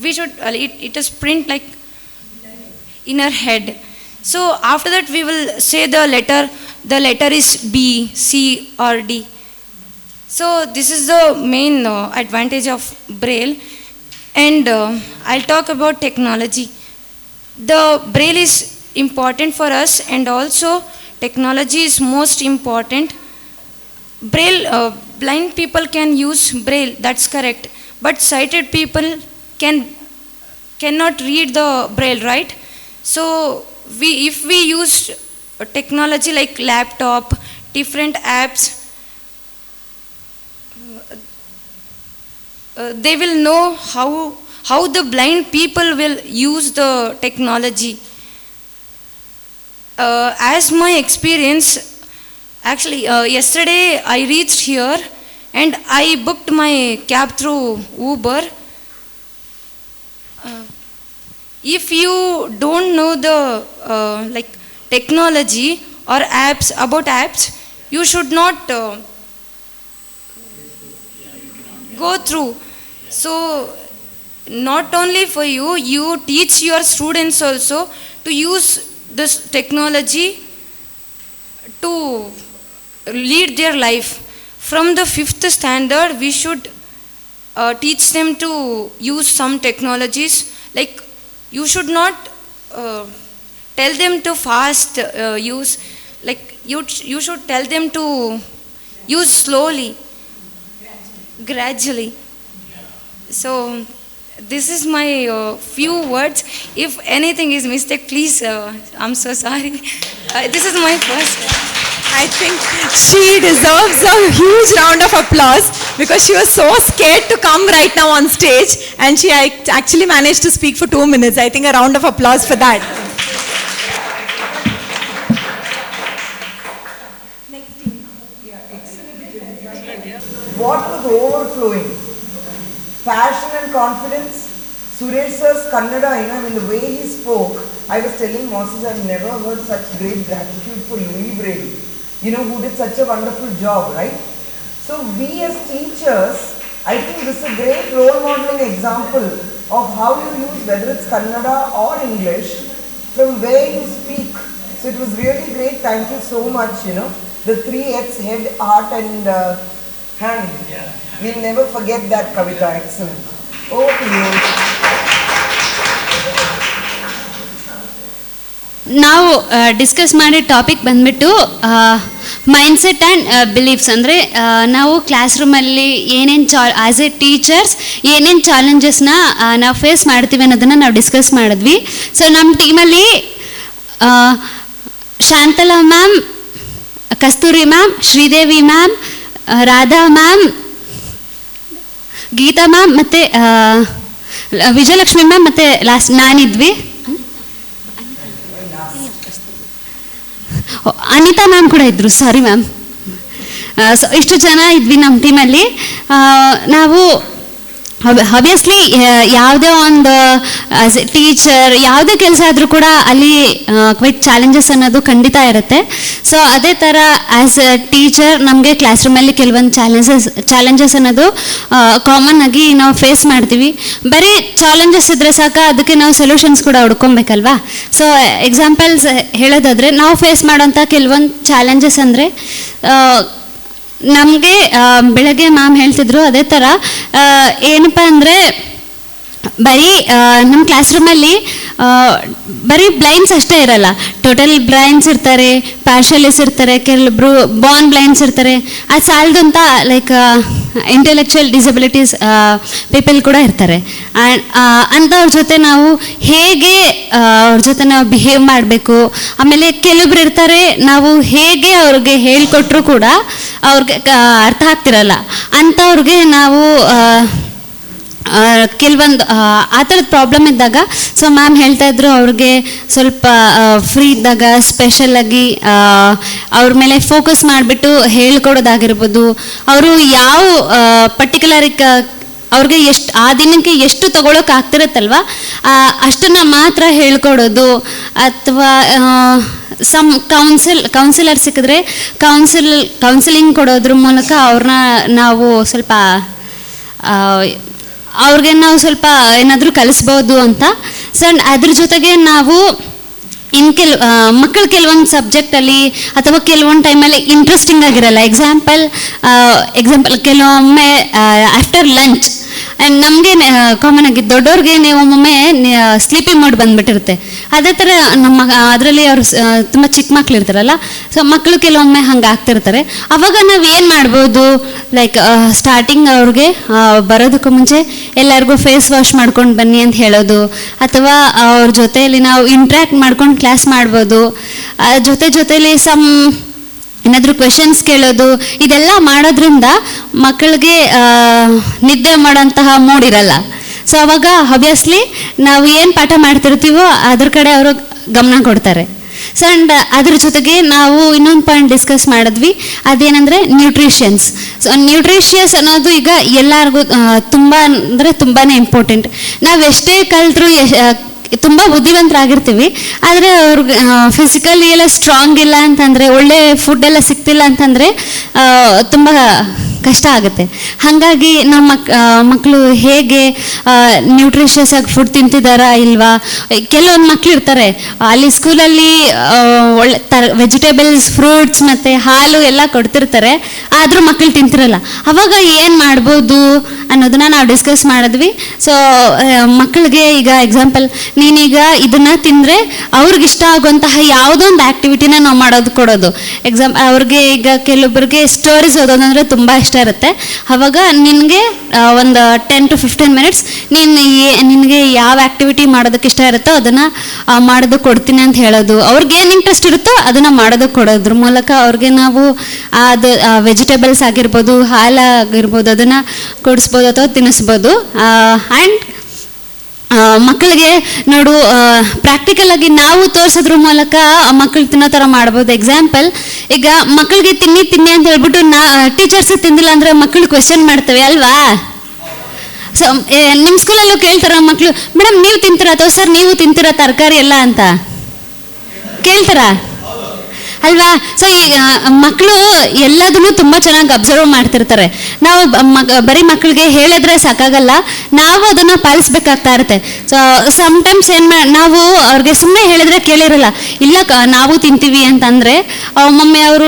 it is print like in our head. So after that, we will say the letter is B, C or D. So this is the main advantage of braille. And I'll talk about technology. The braille is important for us, and also technology is most important. Braille, blind people can use braille, that's correct, but sighted people cannot read the braille, right? So if we use technology like laptop, different apps, they will know how the blind people will use the technology. As my experience, actually yesterday I reached here and I booked my cab through Uber. If you don't know the like technology or about apps, you should not go through. So not only for you, you teach your students also to use this technology to lead their life. From the 5th standard, we should teach them to use some technologies. Like, you should not tell them to fast use. Like, you should tell them to use slowly, gradually. So this is my few words. If anything is mistake, please, I'm so sorry. This is my first. I think she deserves a huge round of applause because she was so scared to come right now on stage, and she actually managed to speak for 2 minutes. I think a round of applause for that. What was overflowing? Passion and confidence. Suresh sir's Kannada, in the way he spoke, I was telling Moses, I've never heard such great gratitude for Louis Braille, who did such a wonderful job, right? So we as teachers, I think this is a great role modeling example of how you use, whether it's Kannada or English, from where you speak. So it was really great. Thank you so much, the 3 H's, head, heart and hand. Yeah. We'll never forget that, Kavita. Excellent. Over to you. ನಾವು ಡಿಸ್ಕಸ್ ಮಾಡಿದ ಟಾಪಿಕ್ ಬಂದ್ಬಿಟ್ಟು ಮೈಂಡ್ಸೆಟ್ ಆ್ಯಂಡ್ ಬಿಲೀಫ್ಸ್. ಅಂದರೆ ನಾವು ಕ್ಲಾಸ್ ರೂಮಲ್ಲಿ ಏನೇನು ಆ್ಯಸ್ ಎ ಟೀಚರ್ಸ್ ಏನೇನು ಚಾಲೆಂಜಸ್ನ ನಾವು ಫೇಸ್ ಮಾಡ್ತೀವಿ ಅನ್ನೋದನ್ನು ನಾವು ಡಿಸ್ಕಸ್ ಮಾಡಿದ್ವಿ. ಸೊ ನಮ್ಮ ಟೀಮಲ್ಲಿ Shantala ma'am, Kasturi ma'am, Sridevi ma'am, Radha ma'am, Geetha ma'am ಮತ್ತು ವಿಜಯಲಕ್ಷ್ಮಿ ಮ್ಯಾಮ್ ಮತ್ತು ಲಾಸ್ಟ್ ನಾನಿದ್ವಿ. ಅನಿತಾ ಮ್ಯಾಮ್ ಕೂಡ ಇದ್ದರು, ಸಾರಿ ಮ್ಯಾಮ್. ಇಷ್ಟು ಜನ ಇದ್ವಿ ನಮ್ಮ ಟೀಮಲ್ಲಿ. ನಾವು ಆಬ್ವಿಯಸ್ಲಿ ಯಾವುದೇ ಒಂದು ಆಸ್ ಎ ಟೀಚರ್ ಯಾವುದೇ ಕೆಲಸ ಆದರೂ ಕೂಡ ಅಲ್ಲಿ ಕ್ವೈಟ್ ಚಾಲೆಂಜಸ್ ಅನ್ನೋದು ಖಂಡಿತ ಇರುತ್ತೆ. ಸೊ ಅದೇ ಥರ ಆ್ಯಸ್ ಎ ಟೀಚರ್ ನಮಗೆ ಕ್ಲಾಸ್ ರೂಮಲ್ಲಿ ಕೆಲವೊಂದು ಚಾಲೆಂಜಸ್ ಅನ್ನೋದು ಕಾಮನ್ ಆಗಿ ನಾವು ಫೇಸ್ ಮಾಡ್ತೀವಿ. ಬರೀ ಚಾಲೆಂಜಸ್ ಇದ್ದರೆ ಸಾಕ, ಅದಕ್ಕೆ ನಾವು ಸೊಲ್ಯೂಷನ್ಸ್ ಕೂಡ ಹುಡ್ಕೊಬೇಕಲ್ವಾ. ಸೊ ಎಕ್ಸಾಂಪಲ್ಸ್ ಹೇಳೋದಾದರೆ ನಾವು ಫೇಸ್ ಮಾಡೋಂಥ ಕೆಲವೊಂದು ಚಾಲೆಂಜಸ್ ಅಂದರೆ ನಮಗೆ ಬೆಳಗ್ಗೆ ಮ್ಯಾಮ್ ಹೇಳ್ತಿದ್ರು, ಅದೇ ಥರ ಏನಪ್ಪ ಅಂದರೆ ಬರೀ ನಮ್ಮ ಕ್ಲಾಸ್ ರೂಮಲ್ಲಿ ಬರೀ ಬ್ಲೈಂಡ್ಸ್ ಅಷ್ಟೇ ಇರಲ್ಲ, ಟೋಟಲ್ ಬ್ಲೈಂಡ್ಸ್ ಇರ್ತಾರೆ, ಪಾರ್ಷಲಿಸ್ ಇರ್ತಾರೆ, ಕೆಲವೊಬ್ರು ಬಾರ್ನ್ ಬ್ಲೈಂಡ್ಸ್ ಇರ್ತಾರೆ. ಅದು ಸಾಲದು ಅಂತ ಲೈಕ್ ಇಂಟೆಲೆಕ್ಚುಯಲ್ ಡಿಸಬಿಲಿಟೀಸ್ ಪೀಪಲ್ ಕೂಡ ಇರ್ತಾರೆ. ಅಂಥವ್ರ ಜೊತೆ ನಾವು ಹೇಗೆ ಅವ್ರ ಜೊತೆ ನಾವು ಬಿಹೇವ್ ಮಾಡಬೇಕು, ಆಮೇಲೆ ಕೆಲವೊಬ್ರು ಇರ್ತಾರೆ ನಾವು ಹೇಗೆ ಅವ್ರಿಗೆ ಹೇಳಿಕೊಟ್ರು ಕೂಡ ಅವ್ರಿಗೆ ಅರ್ಥ ಆಗ್ತಿರಲ್ಲ, ಅಂಥವ್ರಿಗೆ ನಾವು ಕೆಲವೊಂದು ಆ ಥರದ ಪ್ರಾಬ್ಲಮ್ ಇದ್ದಾಗ ಸೊ ಮ್ಯಾಮ್ ಹೇಳ್ತಾ ಇದ್ರು ಅವ್ರಿಗೆ ಸ್ವಲ್ಪ ಫ್ರೀ ಇದ್ದಾಗ ಸ್ಪೆಷಲಾಗಿ ಅವ್ರ ಮೇಲೆ ಫೋಕಸ್ ಮಾಡಿಬಿಟ್ಟು ಹೇಳ್ಕೊಡೋದಾಗಿರ್ಬೋದು, ಅವರು ಯಾವ ಪರ್ಟಿಕ್ಯುಲರ್ ಅವ್ರಿಗೆ ಎಷ್ಟು ಆ ದಿನಕ್ಕೆ ಎಷ್ಟು ತಗೊಳಕ್ಕೆ ಆಗ್ತಿರತ್ತಲ್ವ ಅಷ್ಟನ್ನು ಮಾತ್ರ ಹೇಳ್ಕೊಡೋದು. ಅಥವಾ ಕೌನ್ಸಿಲರ್ ಸಿಕ್ಕಿದ್ರೆ ಕೌನ್ಸಿಲಿಂಗ್ ಕೊಡೋದ್ರ ಮೂಲಕ ಅವ್ರನ್ನ ನಾವು ಸ್ವಲ್ಪ ಅವ್ರಿಗೆ ನಾವು ಸ್ವಲ್ಪ ಏನಾದರೂ ಕಲಿಸ್ಬೋದು ಅಂತ. ಸೊ ಅದ್ರ ಜೊತೆಗೆ ನಾವು ಮಕ್ಕಳು ಕೆಲವೊಂದು ಸಬ್ಜೆಕ್ಟಲ್ಲಿ ಅಥವಾ ಕೆಲವೊಂದು ಟೈಮಲ್ಲಿ ಇಂಟ್ರೆಸ್ಟಿಂಗ್ ಆಗಿರಲ್ಲ. ಎಕ್ಸಾಂಪಲ್ ಕೆಲವೊಮ್ಮೆ ಆಫ್ಟರ್ ಲಂಚ್ ಆ್ಯಂಡ್ ನಮಗೆ ಕಾಮನ್ ಆಗಿ ದೊಡ್ಡವ್ರಿಗೆ ಒಮ್ಮೊಮ್ಮೆ ಸ್ಲೀಪಿ ಮೋಡ್ ಬಂದುಬಿಟ್ಟಿರುತ್ತೆ. ಅದೇ ಥರ ನಮ್ಮ ಅದರಲ್ಲಿ ಅವರು ತುಂಬ ಚಿಕ್ಕ ಮಕ್ಳು ಇರ್ತಾರಲ್ಲ, ಸೊ ಮಕ್ಕಳು ಕೆಲವೊಮ್ಮೆ ಹಂಗೆ ಆಗ್ತಿರ್ತಾರೆ. ಅವಾಗ ನಾವು ಏನು ಮಾಡ್ಬೋದು, ಲೈಕ್ ಸ್ಟಾರ್ಟಿಂಗ್ ಅವ್ರಿಗೆ ಬರೋದಕ್ಕೂ ಮುಂಚೆ ಎಲ್ಲರಿಗೂ ಫೇಸ್ ವಾಶ್ ಮಾಡ್ಕೊಂಡು ಬನ್ನಿ ಅಂತ ಹೇಳೋದು, ಅಥವಾ ಅವ್ರ ಜೊತೆಯಲ್ಲಿ ನಾವು ಇಂಟ್ರ್ಯಾಕ್ಟ್ ಮಾಡ್ಕೊಂಡು ಕ್ಲಾಸ್ ಮಾಡ್ಬೋದು. ಜೊತೆಲಿ ಏನಾದರೂ ಕ್ವೆಶನ್ಸ್ ಕೇಳೋದು, ಇದೆಲ್ಲ ಮಾಡೋದ್ರಿಂದ ಮಕ್ಕಳಿಗೆ ನಿದ್ದೆ ಮಾಡೋಂತಹ ಮೂಡ್ ಇರಲ್ಲ. ಸೊ ಅವಾಗ ಆಬ್ವಿಯಸ್ಲಿ ನಾವು ಏನು ಪಾಠ ಮಾಡ್ತಿರ್ತೀವೋ ಅದ್ರ ಕಡೆ ಅವರು ಗಮನ ಕೊಡ್ತಾರೆ. ಸೊ ಆ್ಯಂಡ್ ಅದ್ರ ಜೊತೆಗೆ ನಾವು ಇನ್ನೊಂದು ಪಾಯಿಂಟ್ ಡಿಸ್ಕಸ್ ಮಾಡಿದ್ವಿ, ಅದೇನೆಂದರೆ ನ್ಯೂಟ್ರಿಷನ್ಸ್. ಸೊ ನ್ಯೂಟ್ರಿಷಿಯಸ್ ಅನ್ನೋದು ಈಗ ಎಲ್ಲರಿಗೂ ತುಂಬ ಅಂದರೆ ತುಂಬಾ ಇಂಪಾರ್ಟೆಂಟ್. ನಾವು ಎಷ್ಟೇ ಕಲ್ತರೂ ತುಂಬ ಬುದ್ಧಿವಂತರಾಗಿರ್ತೀವಿ, ಆದರೆ ಅವ್ರಿಗೆ ಫಿಸಿಕಲಿ ಎಲ್ಲ ಸ್ಟ್ರಾಂಗ್ ಇಲ್ಲ ಅಂತಂದರೆ, ಒಳ್ಳೆ ಫುಡ್ ಎಲ್ಲ ಸಿಗ್ತಿಲ್ಲ ಅಂತಂದರೆ ತುಂಬ ಕಷ್ಟ ಆಗುತ್ತೆ. ಹಾಗಾಗಿ ನಮ್ಮ ಮಕ್ಕಳು ಹೇಗೆ ನ್ಯೂಟ್ರಿಷಿಯಸ್ ಆಗಿ ಫುಡ್ ತಿಂತಿದ್ದಾರಾ ಇಲ್ವಾ. ಕೆಲವೊಂದು ಮಕ್ಳು ಇರ್ತಾರೆ ಅಲ್ಲಿ ಸ್ಕೂಲಲ್ಲಿ ಒಳ್ಳೆ ವೆಜಿಟೇಬಲ್ಸ್, ಫ್ರೂಟ್ಸ್ ಮತ್ತು ಹಾಲು ಎಲ್ಲ ಕೊಡ್ತಿರ್ತಾರೆ, ಆದರೂ ಮಕ್ಕಳು ತಿಂತಿರಲ್ಲ. ಅವಾಗ ಏನು ಮಾಡ್ಬೋದು ಅನ್ನೋದನ್ನ ನಾವು ಡಿಸ್ಕಸ್ ಮಾಡಿದ್ವಿ. ಸೊ ಮಕ್ಕಳಿಗೆ ಈಗ ಎಕ್ಸಾಂಪಲ್, ನೀನೀಗ ಇದನ್ನು ತಿಂದರೆ ಅವ್ರಿಗಿಷ್ಟ ಆಗುವಂತಹ ಯಾವುದೋ ಒಂದು ಆ್ಯಕ್ಟಿವಿಟಿನ ನಾವು ಕೊಡೋದು. ಅವ್ರಿಗೆ ಈಗ ಕೆಲವೊಬ್ಬರಿಗೆ ಸ್ಟೋರೀಸ್ ಓದೋದಂದರೆ ತುಂಬ ಇಷ್ಟ ಇರುತ್ತೆ. ಆವಾಗ ನಿನಗೆ ಒಂದು 10 to 15 minutes ನಿನಗೆ ಯಾವ ಆ್ಯಕ್ಟಿವಿಟಿ ಮಾಡೋದಕ್ಕೆ ಇಷ್ಟ ಇರುತ್ತೋ ಅದನ್ನು ಮಾಡೋದಕ್ಕೆ ಕೊಡ್ತೀನಿ ಅಂತ ಹೇಳೋದು. ಅವ್ರಿಗೆ ಏನು ಇಂಟ್ರೆಸ್ಟ್ ಇರುತ್ತೋ ಅದನ್ನು ಮಾಡೋದಕ್ಕೆ ಕೊಡೋದ್ರ ಮೂಲಕ ಅವ್ರಿಗೆ ನಾವು ಅದು ವೆಜಿಟೇಬಲ್ಸ್ ಆಗಿರ್ಬೋದು, ಹಾಲಾಗಿರ್ಬೋದು ಅದನ್ನು ಕೊಡಿಸ್ಬೋದು ಅಥವಾ ತಿನ್ನಿಸ್ಬೋದು. ಆ್ಯಂಡ್ ಮಕ್ಕಳಿಗೆ ನೋಡು ಪ್ರಾಕ್ಟಿಕಲ್ ಆಗಿ ನಾವು ತೋರಿಸೋದ್ರ ಮೂಲಕ ಮಕ್ಕಳು ತಿನ್ನೋ ಥರ ಮಾಡ್ಬೋದು. ಎಕ್ಸಾಂಪಲ್, ಈಗ ಮಕ್ಕಳಿಗೆ ತಿನ್ನಿ ಅಂತ ಹೇಳ್ಬಿಟ್ಟು ಟೀಚರ್ಸ್ ತಿಂದಿಲ್ಲ ಅಂದರೆ ಮಕ್ಕಳು ಕ್ವೆಶನ್ ಮಾಡ್ತೇವೆ ಅಲ್ವಾ. ಸೊ ನಿಮ್ಮ ಸ್ಕೂಲಲ್ಲೂ ಕೇಳ್ತಾರ ಮಕ್ಕಳು, ಮೇಡಮ್ ನೀವು ತಿಂತೀರಾ ಅಥವಾ ಸರ್ ನೀವು ತಿಂತೀರಾ ತರಕಾರಿ ಎಲ್ಲ ಅಂತ ಕೇಳ್ತಾರಾ ಅಲ್ವಾ. ಸೊ ಈಗ ಮಕ್ಕಳು ಎಲ್ಲದನ್ನು ತುಂಬ ಚೆನ್ನಾಗಿ ಅಬ್ಸರ್ವ್ ಮಾಡ್ತಿರ್ತಾರೆ. ನಾವು ಬರೀ ಮಕ್ಕಳಿಗೆ ಹೇಳಿದ್ರೆ ಸಾಕಾಗಲ್ಲ, ನಾವು ಅದನ್ನು ಪಾಲಿಸ್ಬೇಕಾಗ್ತಾ ಇರುತ್ತೆ. ಸೊ ಸಮ್ಟೈಮ್ಸ್ ನಾವು ಅವ್ರಿಗೆ ಸುಮ್ಮನೆ ಹೇಳಿದ್ರೆ ಕೇಳಿರಲ್ಲ, ಇಲ್ಲ ನಾವು ತಿಂತೀವಿ ಅಂತಂದರೆ ಒಮ್ಮೊಮ್ಮೆ ಅವರು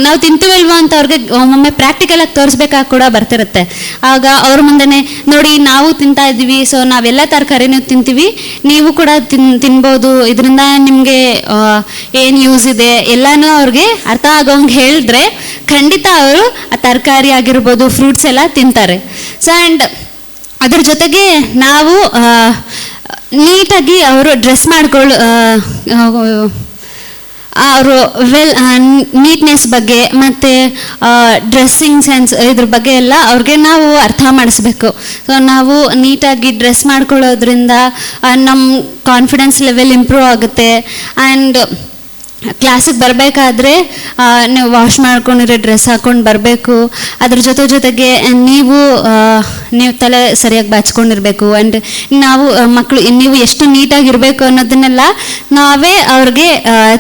ನಾವು ತಿಂತೀವಲ್ವ ಅಂತ ಅವ್ರಿಗೆ ಒಮ್ಮೊಮ್ಮೆ ಪ್ರಾಕ್ಟಿಕಲಾಗಿ ತೋರಿಸ್ಬೇಕಾಗಿ ಕೂಡ ಬರ್ತಿರುತ್ತೆ. ಆಗ ಅವ್ರ ಮುಂದೆನೇ ನೋಡಿ ನಾವು ತಿಂತಾ ಇದ್ದೀವಿ, ಸೊ ನಾವೆಲ್ಲ ತರಕಾರಿನೂ ತಿಂತೀವಿ, ನೀವು ಕೂಡ ತಿನ್ಬೋದು, ಇದರಿಂದ ನಿಮಗೆ ಏನು ಯೂಸ್ ಇದೆ ಎಲ್ಲನೂ ಅವ್ರಿಗೆ ಅರ್ಥ ಆಗೋಂಗೆ ಹೇಳಿದ್ರೆ ಖಂಡಿತ ಅವರು ತರಕಾರಿ ಆಗಿರ್ಬೋದು, ಫ್ರೂಟ್ಸ್ ಎಲ್ಲ ತಿಂತಾರೆ. ಸೊ ಆ್ಯಂಡ್ ಅದ್ರ ಜೊತೆಗೆ ನಾವು ನೀಟಾಗಿ ಅವರು ಡ್ರೆಸ್ ಅವರು ನೀಟ್ನೆಸ್ ಬಗ್ಗೆ ಮತ್ತು ಡ್ರೆಸ್ಸಿಂಗ್ ಸೆನ್ಸ್ ಇದ್ರ ಬಗ್ಗೆ ಎಲ್ಲ ಅವ್ರಿಗೆ ನಾವು ಅರ್ಥ ಮಾಡಿಸ್ಬೇಕು. ಸೊ ನಾವು ನೀಟಾಗಿ ಡ್ರೆಸ್ ಮಾಡ್ಕೊಳ್ಳೋದ್ರಿಂದ ನಮ್ಮ ಕಾನ್ಫಿಡೆನ್ಸ್ ಲೆವೆಲ್ ಇಂಪ್ರೂವ್ ಆಗುತ್ತೆ. ಆ್ಯಂಡ್ ಕ್ಲಾಸಿಗೆ ಬರಬೇಕಾದ್ರೆ ನೀವು ವಾಶ್ ಮಾಡ್ಕೊಂಡಿರೋ ಡ್ರೆಸ್ ಹಾಕ್ಕೊಂಡು ಬರಬೇಕು. ಅದ್ರ ಜೊತೆಗೆ ನೀವು ತಲೆ ಸರಿಯಾಗಿ ಬಾಚ್ಕೊಂಡಿರಬೇಕು. ಆ್ಯಂಡ್ ಮಕ್ಕಳು ನೀವು ಎಷ್ಟು ನೀಟಾಗಿರಬೇಕು ಅನ್ನೋದನ್ನೆಲ್ಲ ನಾವೇ ಅವ್ರಿಗೆ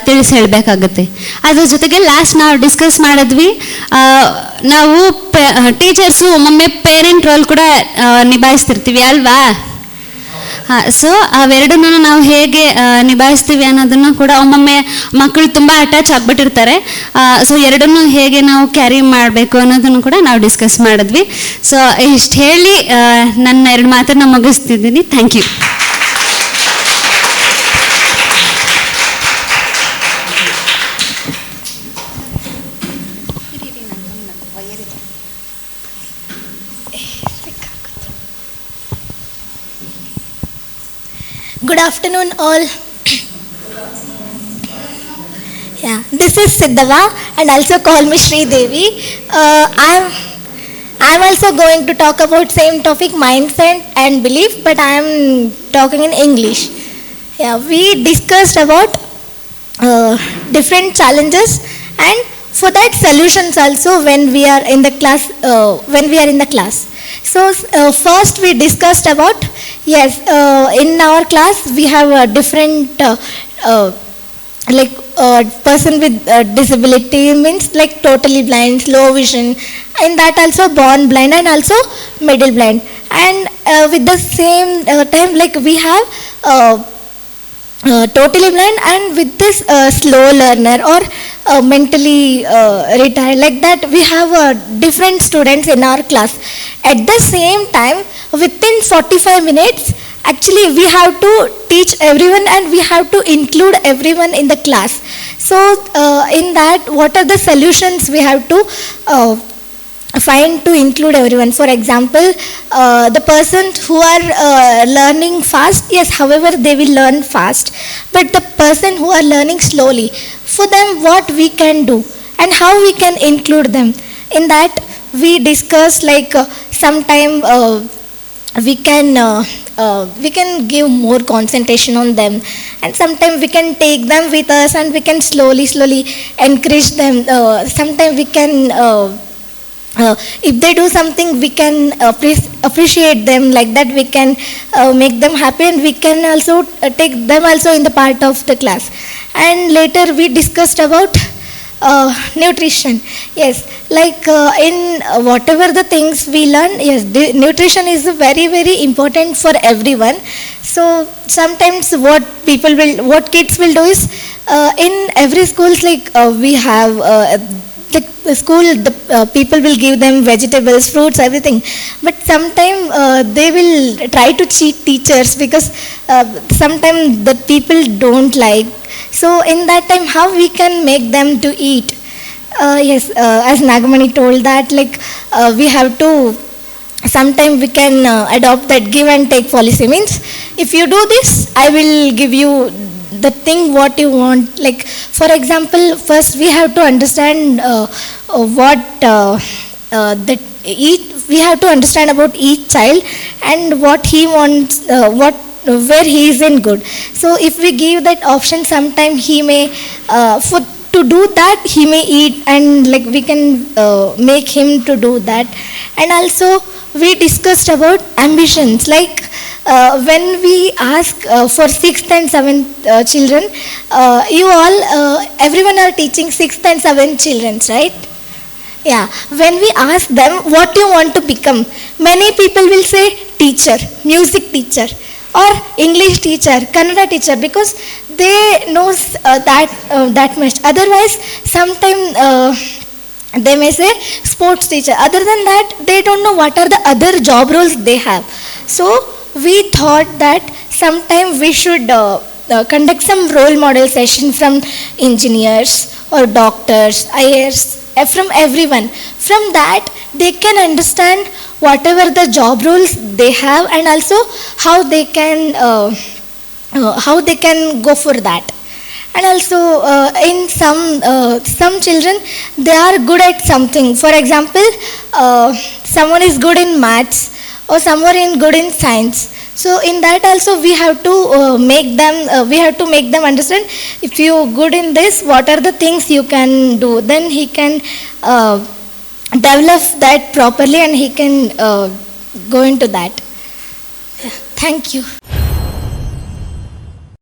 ತಿಳಿಸಿ ಹೇಳಬೇಕಾಗುತ್ತೆ. ಅದ್ರ ಜೊತೆಗೆ ಲಾಸ್ಟ್ ನಾವು ಡಿಸ್ಕಸ್ ಮಾಡಿದ್ವಿ, ನಾವು ಟೀಚರ್ಸು ಒಮ್ಮೊಮ್ಮೆ ಪೇರೆಂಟ್ ರೋಲ್ ಕೂಡ ನಿಭಾಯಿಸ್ತಿರ್ತೀವಿ ಅಲ್ವಾ. ಸೊ ಅವೆರಡನ್ನೂ ನಾವು ಹೇಗೆ ನಿಭಾಯಿಸ್ತೀವಿ ಅನ್ನೋದನ್ನು ಕೂಡ ಒಮ್ಮೊಮ್ಮೆ ಮಕ್ಕಳು ತುಂಬ ಅಟ್ಯಾಚ್ ಆಗಿಬಿಟ್ಟಿರ್ತಾರೆ. ಸೊ ಎರಡನ್ನೂ ಹೇಗೆ ನಾವು ಕ್ಯಾರಿ ಮಾಡಬೇಕು ಅನ್ನೋದನ್ನು ಕೂಡ ನಾವು ಡಿಸ್ಕಸ್ ಮಾಡಿದ್ವಿ. ಸೊ ಇಷ್ಟು ಹೇಳಿ ನನ್ನ 2 ಮಾತನ್ನು ಮುಗಿಸ್ತಿದ್ದೀನಿ. Thank you. Good afternoon, all. Yeah, this is Siddhava, and also call me Sri Devi. I'm also going to talk about same topic, mindset and belief, but I'm talking in English. Yeah, we discussed about different challenges, and for that solutions also when we are in the class. So first we discussed about, yes, in our class we have a different person with disability, means like totally blind, low vision, and that also born blind and also middle blind. And with the same time, like we have totally blind and with this slow learner or mentally retired, like that we have different students in our class. At the same time, within 45 minutes, actually we have to teach everyone and we have to include everyone in the class. So in that, what are the solutions we have to find to include everyone? For example, the persons who are learning fast, yes, however they will learn fast, but the person who are learning slowly, for them what we can do and how we can include them. In that we discuss, like sometime we can give more concentration on them, and sometimes we can take them with us and we can slowly encourage them. Sometimes we can if they do something, we can appreciate them, like that we can make them happy, and we can also take them also in the part of the class. And later we discussed about nutrition. Yes, like in whatever the things we learn, yes, nutrition is very important for everyone. So sometimes what kids will do is, in every schools, like we have the school, the people will give them vegetables, fruits, everything, but sometimes they will try to cheat teachers, because sometimes the people don't like. So in that time, how we can make them to eat? Yes, as Nagamani told that, like we have to, sometimes we can adopt that give and take policy, means if you do this, I will give you the thing what you want. Like for example, first we have to understand we have to understand about each child and what he wants, where he is in good. So if we give that option, sometime he may to do that he may eat, and like we can make him to do that. And also we discussed about ambitions, like when we ask for 6th and 7th children, you all everyone are teaching 6th and 7th children, right? Yeah, when we ask them what you want to become, many people will say teacher, music teacher, or English teacher, Kannada teacher, because they know that much. Otherwise, sometimes they may say sports teacher. Other than that, they don't know what are the other job roles they have. So we thought that sometime we should conduct some role model session from engineers or doctors, IAS, from everyone. From that, they can understand whatever the job roles they have, and also how they can go for that. And also in some children, they are good at something. For example, someone is good in maths, or someone is good in science. So in that also we have to make them understand, if you good in this, what are the things you can do, then he can develop that properly and he can go into that. Yeah. Thank you.